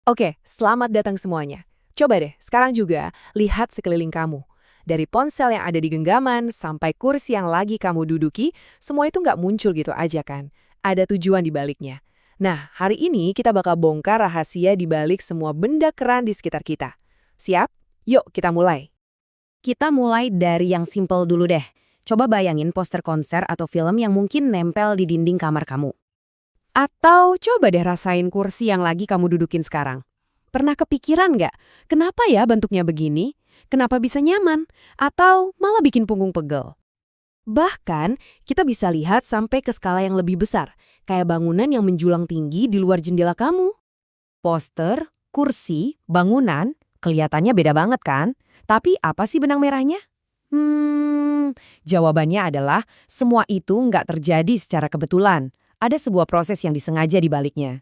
Oke, selamat datang semuanya. Coba deh, sekarang juga lihat sekeliling kamu. Dari ponsel yang ada di genggaman sampai kursi yang lagi kamu duduki, semua itu nggak muncul gitu aja kan. Ada tujuan di baliknya. Nah, hari ini kita bakal bongkar rahasia di balik semua benda keren di sekitar kita. Siap? Yuk kita mulai. Kita mulai dari yang simpel dulu deh. Coba bayangin poster konser atau film yang mungkin nempel di dinding kamar kamu. Atau coba deh rasain kursi yang lagi kamu dudukin sekarang. Pernah kepikiran nggak, kenapa ya bentuknya begini? Kenapa bisa nyaman? Atau malah bikin punggung pegel? Bahkan, kita bisa lihat sampai ke skala yang lebih besar, kayak bangunan yang menjulang tinggi di luar jendela kamu. Poster, kursi, bangunan, kelihatannya beda banget kan? Tapi apa sih benang merahnya? Jawabannya adalah semua itu nggak terjadi secara kebetulan. Ada sebuah proses yang disengaja di baliknya.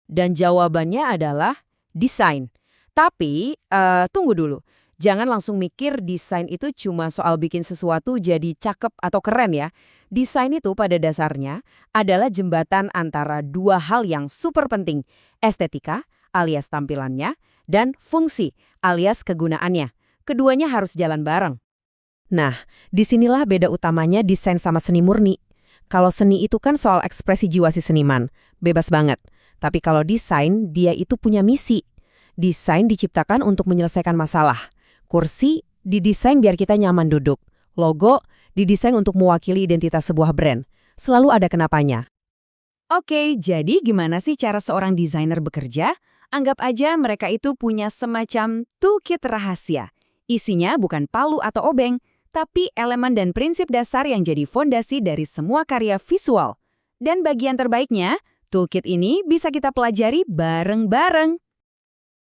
Dan jawabannya adalah desain. Tapi, tunggu dulu. Jangan langsung mikir desain itu cuma soal bikin sesuatu jadi cakep atau keren ya. Desain itu pada dasarnya adalah jembatan antara dua hal yang super penting. Estetika, alias tampilannya, dan fungsi, alias kegunaannya. Keduanya harus jalan bareng. Nah, disinilah beda utamanya desain sama seni murni. Kalau seni itu kan soal ekspresi jiwa si seniman, bebas banget. Tapi kalau desain, dia itu punya misi. Desain diciptakan untuk menyelesaikan masalah. Kursi didesain biar kita nyaman duduk. Logo didesain untuk mewakili identitas sebuah brand. Selalu ada kenapanya. Oke, jadi gimana sih cara seorang desainer bekerja? Anggap aja mereka itu punya semacam toolkit rahasia. Isinya bukan palu atau obeng, tapi elemen dan prinsip dasar yang jadi fondasi dari semua karya visual. Dan bagian terbaiknya, toolkit ini bisa kita pelajari bareng-bareng.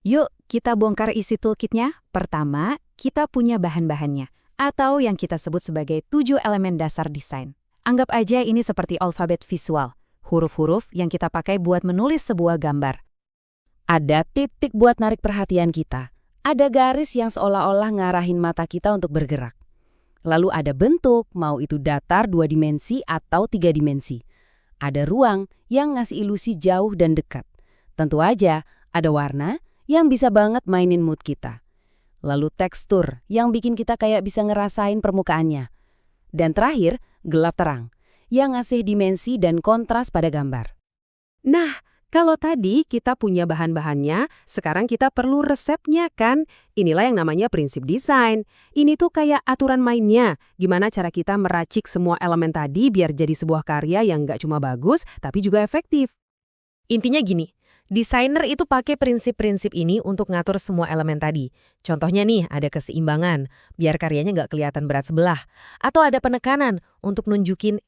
Yuk, kita bongkar isi toolkitnya. Pertama, kita punya bahan-bahannya, atau yang kita sebut sebagai 7 elemen dasar desain. Anggap aja ini seperti alfabet visual, huruf-huruf yang kita pakai buat menulis sebuah gambar. Ada titik buat narik perhatian kita. Ada garis yang seolah-olah ngarahin mata kita untuk bergerak. Lalu ada bentuk, mau itu datar 2 dimensi atau 3 dimensi. Ada ruang yang ngasih ilusi jauh dan dekat. Tentu aja, ada warna yang bisa banget mainin mood kita. Lalu tekstur yang bikin kita kayak bisa ngerasain permukaannya. Dan terakhir, gelap terang yang ngasih dimensi dan kontras pada gambar. Nah, kalau tadi kita punya bahan-bahannya, sekarang kita perlu resepnya kan? Inilah yang namanya prinsip desain. Ini tuh kayak aturan mainnya. Gimana cara kita meracik semua elemen tadi biar jadi sebuah karya yang nggak cuma bagus, tapi juga efektif. Intinya gini, desainer itu pakai prinsip-prinsip ini untuk ngatur semua elemen tadi. Contohnya nih, ada keseimbangan, biar karyanya nggak kelihatan berat sebelah. Atau ada penekanan untuk nunjukin,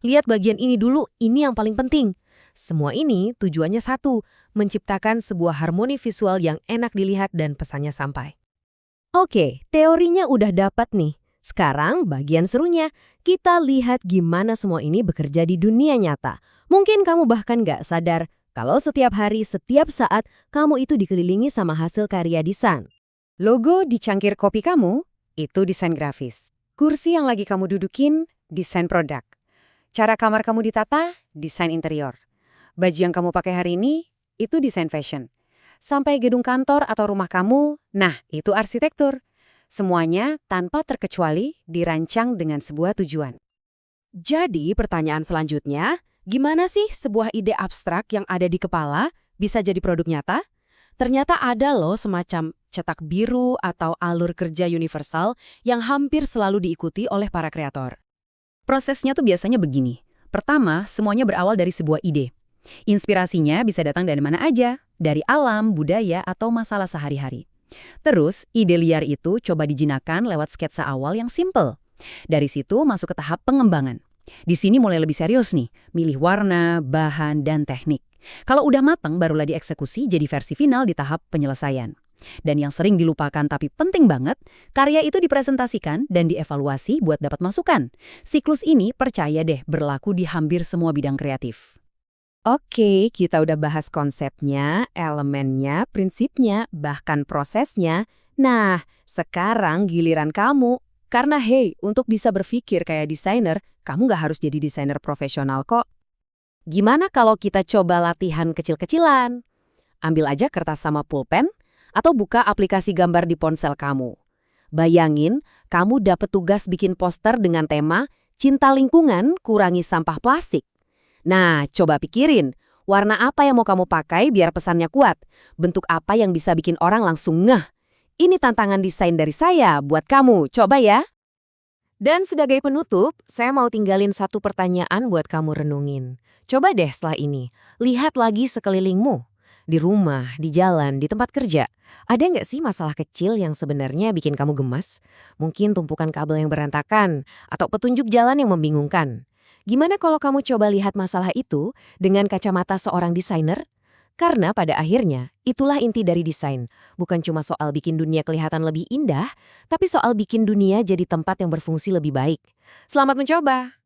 lihat bagian ini dulu, ini yang paling penting. Semua ini tujuannya satu, menciptakan sebuah harmoni visual yang enak dilihat dan pesannya sampai. Oke, teorinya udah dapat nih. Sekarang bagian serunya, kita lihat gimana semua ini bekerja di dunia nyata. Mungkin kamu bahkan nggak sadar kalau setiap hari, setiap saat, kamu itu dikelilingi sama hasil karya desain. Logo di cangkir kopi kamu, itu desain grafis. Kursi yang lagi kamu dudukin, desain produk. Cara kamar kamu ditata, desain interior. Baju yang kamu pakai hari ini, itu desain fashion. Sampai gedung kantor atau rumah kamu, nah itu arsitektur. Semuanya tanpa terkecuali dirancang dengan sebuah tujuan. Jadi pertanyaan selanjutnya, gimana sih sebuah ide abstrak yang ada di kepala bisa jadi produk nyata? Ternyata ada loh semacam cetak biru atau alur kerja universal yang hampir selalu diikuti oleh para kreator. Prosesnya tuh biasanya begini. Pertama, semuanya berawal dari sebuah ide. Inspirasinya bisa datang dari mana aja, dari alam, budaya, atau masalah sehari-hari. Terus, ide liar itu coba dijinakan lewat sketsa awal yang simple. Dari situ masuk ke tahap pengembangan. Di sini mulai lebih serius nih, milih warna, bahan, dan teknik. Kalau udah matang, barulah dieksekusi jadi versi final di tahap penyelesaian. Dan yang sering dilupakan tapi penting banget, karya itu dipresentasikan dan dievaluasi buat dapat masukan. Siklus ini percaya deh berlaku di hampir semua bidang kreatif. Oke, kita udah bahas konsepnya, elemennya, prinsipnya, bahkan prosesnya. Nah, sekarang giliran kamu. Karena untuk bisa berpikir kayak desainer, kamu nggak harus jadi desainer profesional kok. Gimana kalau kita coba latihan kecil-kecilan? Ambil aja kertas sama pulpen, atau buka aplikasi gambar di ponsel kamu. Bayangin, kamu dapat tugas bikin poster dengan tema Cinta Lingkungan, Kurangi Sampah Plastik. Nah, coba pikirin, warna apa yang mau kamu pakai biar pesannya kuat? Bentuk apa yang bisa bikin orang langsung ngeh? Ini tantangan desain dari saya buat kamu, coba ya. Dan sebagai penutup, saya mau tinggalin satu pertanyaan buat kamu renungin. Coba deh setelah ini, lihat lagi sekelilingmu. Di rumah, di jalan, di tempat kerja. Ada nggak sih masalah kecil yang sebenarnya bikin kamu gemas? Mungkin tumpukan kabel yang berantakan, atau petunjuk jalan yang membingungkan. Gimana kalau kamu coba lihat masalah itu dengan kacamata seorang desainer? Karena pada akhirnya, itulah inti dari desain. Bukan cuma soal bikin dunia kelihatan lebih indah, tapi soal bikin dunia jadi tempat yang berfungsi lebih baik. Selamat mencoba!